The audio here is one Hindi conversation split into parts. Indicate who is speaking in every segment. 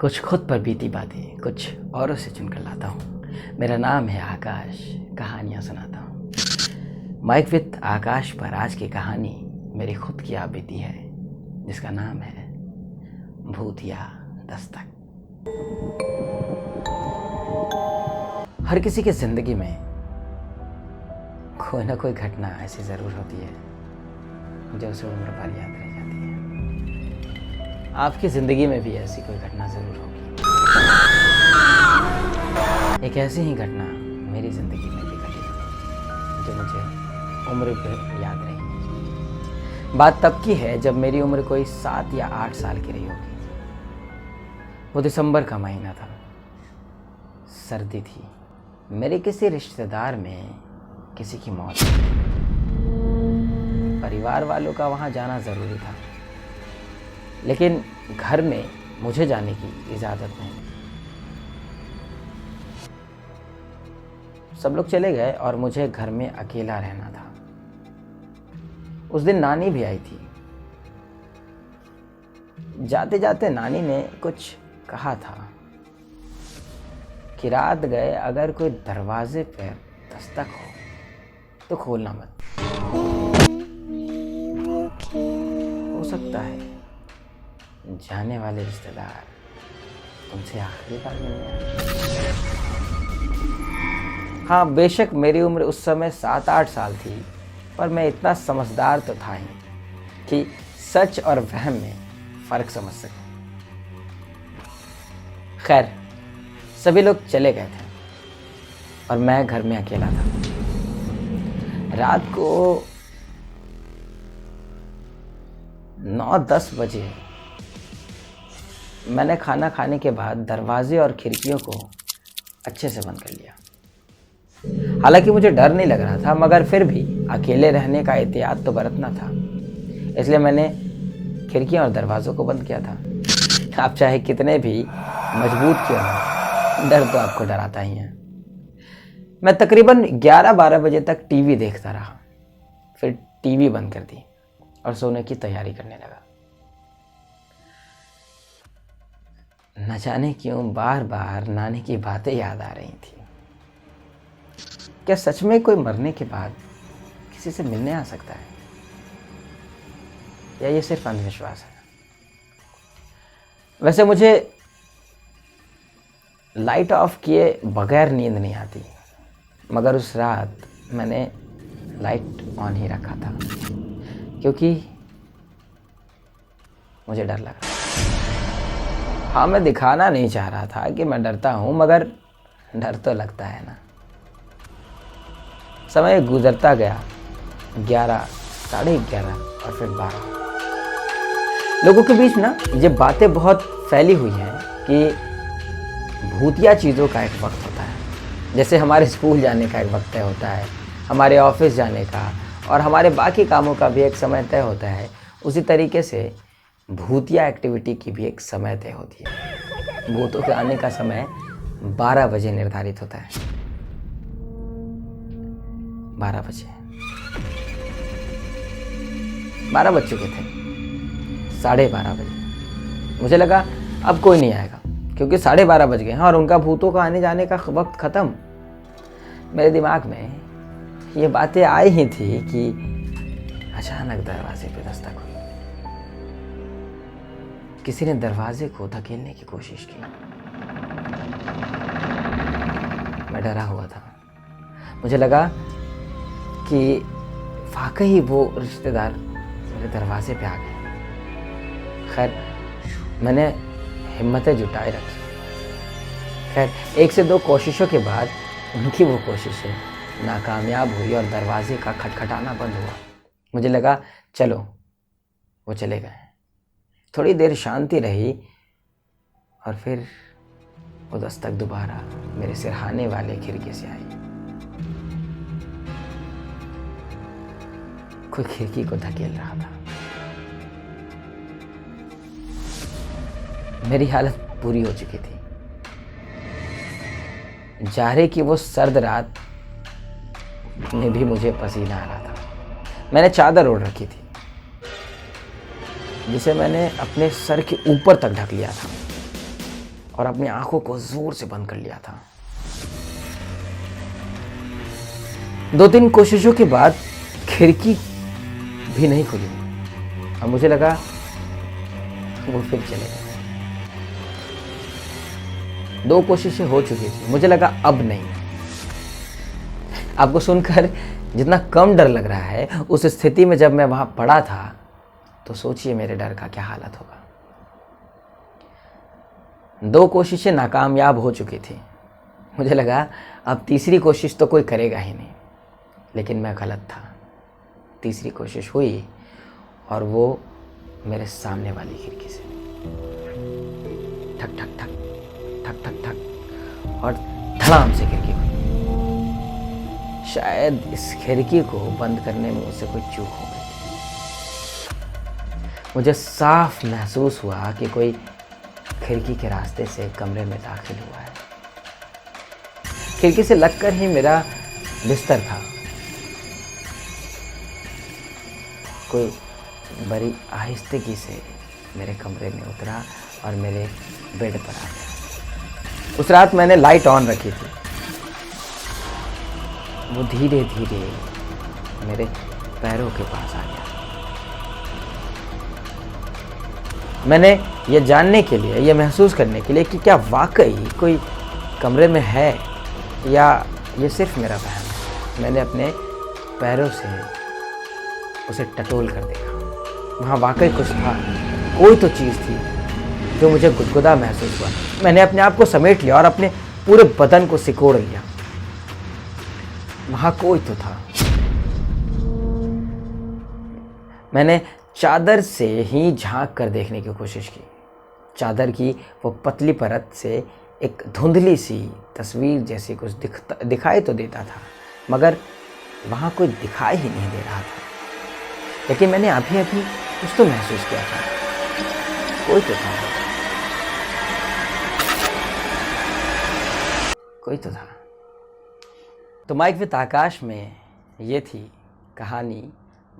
Speaker 1: कुछ खुद पर बीती बातें कुछ औरों से चुनकर लाता हूँ। मेरा नाम है आकाश, कहानियाँ सुनाता हूँ। माइक विद आकाश पर आज की कहानी मेरी खुद की आप बीती है, जिसका नाम है भूतिया दस्तक। हर किसी की ज़िंदगी में कोई ना कोई घटना ऐसी ज़रूर होती है जो उसे उम्र भर याद रह जाती है। आपकी ज़िंदगी में भी ऐसी कोई घटना ज़रूर होगी। एक ऐसी ही घटना मेरी ज़िंदगी में भी घटी जो मुझे उम्र भर याद रहेगी। बात तब की है जब मेरी उम्र कोई 7 या 8 साल की रही होगी। वो दिसंबर का महीना था, सर्दी थी। मेरे किसी रिश्तेदार में किसी की मौत थी। परिवार वालों का वहाँ जाना ज़रूरी था, लेकिन घर में मुझे जाने की इजाज़त नहीं। सब लोग चले गए और मुझे घर में अकेला रहना था। उस दिन नानी भी आई थी। जाते जाते नानी ने कुछ कहा था कि रात गए अगर कोई दरवाजे पर दस्तक हो तो खोलना मत। हो सकता है जाने वाले रिश्तेदार तुमसे आखिरी बार मिलने आए। हाँ, बेशक मेरी उम्र उस समय 7-8 साल थी, पर मैं इतना समझदार तो था ही कि सच और वहम में फ़र्क समझ सके। खैर, सभी लोग चले गए थे और मैं घर में अकेला था। रात को 9-10 बजे मैंने खाना खाने के बाद दरवाजे और खिड़कियों को अच्छे से बंद कर लिया। हालांकि मुझे डर नहीं लग रहा था, मगर फिर भी अकेले रहने का एहतियात तो बरतना था, इसलिए मैंने खिड़कियां और दरवाज़ों को बंद किया था। आप चाहे कितने भी मजबूत क्यों हो, डर तो आपको डराता ही है। मैं तकरीबन 11-12 बजे तक टीवी देखता रहा, फिर टीवी बंद कर दी और सोने की तैयारी करने लगा। न जाने क्यों बार बार नानी की बातें याद आ रही थी। क्या सच में कोई मरने के बाद किसी से मिलने आ सकता है, या ये सिर्फ अंधविश्वास है? वैसे मुझे लाइट ऑफ किए बगैर नींद नहीं आती, मगर उस रात मैंने लाइट ऑन ही रखा था क्योंकि मुझे डर लगा। हाँ, मैं दिखाना नहीं चाह रहा था कि मैं डरता हूँ, मगर डर तो लगता है ना। समय गुजरता गया, 11, 11:30 और फिर 12। लोगों के बीच ना ये बातें बहुत फैली हुई हैं कि भूतिया चीज़ों का एक वक्त होता है। जैसे हमारे स्कूल जाने का एक वक्त तय होता है, हमारे ऑफिस जाने का और हमारे बाकी कामों का भी एक समय तय होता है, उसी तरीके से भूतिया एक्टिविटी की भी एक समय तय होती है। भूतों के आने का समय 12 बजे निर्धारित होता है। 12 बजे 12 बज चुके थे। 12:30 बजे मुझे लगा अब कोई नहीं आएगा, क्योंकि 12:30 बज गए हैं और उनका भूतों का आने जाने का वक्त ख़त्म। मेरे दिमाग में ये बातें आई ही थी कि अचानक दरवाजे पे दस्तक हुई। किसी ने दरवाजे को धकेलने की कोशिश की। मैं डरा हुआ था। मुझे लगा कि वाकई वो रिश्तेदार मेरे दरवाजे पे आ गए। खैर, मैंने हिम्मतें जुटाए रखी। खैर, 1 से 2 कोशिशों के बाद उनकी वो कोशिशें नाकामयाब हुई और दरवाजे का खटखटाना बंद हुआ। मुझे लगा चलो, वो चले गए। थोड़ी देर शांति रही और फिर वो दस्तक दोबारा मेरे सिरहाने वाले खिड़की से आई। कोई खिड़की को धकेल रहा था। मेरी हालत पूरी हो चुकी थी। जाड़े की वो सर्द रात में भी मुझे पसीना आ रहा था। मैंने चादर ओढ़ रखी थी, जिसे मैंने अपने सर के ऊपर तक ढक लिया था। और अपनी आंखों को जोर से बंद कर लिया था। 2-3 कोशिशों के बाद खिड़की भी नहीं खुली और मुझे लगा वो फिर चले गए। 2 कोशिशें हो चुकी थी, मुझे लगा अब नहीं। आपको सुनकर जितना कम डर लग रहा है, उस स्थिति में जब मैं वहां पड़ा था तो सोचिए मेरे डर का क्या हालत होगा। 2 कोशिशें नाकामयाब हो चुकी थी। मुझे लगा अब तीसरी कोशिश तो कोई करेगा ही नहीं, लेकिन मैं गलत था। तीसरी कोशिश हुई और वो मेरे सामने वाली खिड़की से ठक ठक ठक ठक ठक ठक और धड़ाम से खिड़की खुली। शायद इस खिड़की को बंद करने में मुझसे कोई चूक हो गई। मुझे साफ महसूस हुआ कि कोई खिड़की के रास्ते से कमरे में दाखिल हुआ है। खिड़की से लगकर ही मेरा बिस्तर था। कोई बड़ी आहिस्तगी से मेरे कमरे में उतरा और मेरे बेड पर आ गया। उस रात मैंने लाइट ऑन रखी थी। वो धीरे धीरे मेरे पैरों के पास आ गया। मैंने ये जानने के लिए, ये महसूस करने के लिए कि क्या वाकई कोई कमरे में है या ये सिर्फ मेरा वहम है, मैंने अपने पैरों से उसे टटोल कर देखा। वहाँ वाकई कुछ था, कोई तो चीज़ थी जो मुझे गुदगुदा महसूस हुआ। मैंने अपने आप को समेट लिया और अपने पूरे बदन को सिकोड़ लिया। वहाँ कोई तो था। मैंने चादर से ही झांक कर देखने की कोशिश की। चादर की वो पतली परत से एक धुंधली सी तस्वीर जैसी कुछ दिखाई तो देता था, मगर वहाँ कोई दिखाई ही नहीं दे रहा था। लेकिन मैंने अभी अभी कुछ तो महसूस किया था, कोई तो था, कोई तो था। तो माइक विद आकाश में ये थी कहानी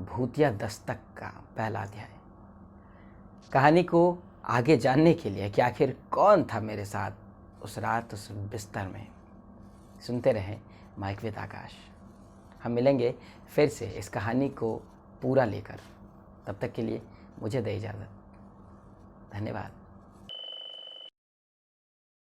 Speaker 1: भूतिया दस्तक का पहला अध्याय। कहानी को आगे जानने के लिए कि आखिर कौन था मेरे साथ उस रात उस बिस्तर में, सुनते रहें माइक विद आकाश। हम मिलेंगे फिर से इस कहानी को पूरा लेकर। तब तक के लिए मुझे दे इजाज़त। धन्यवाद।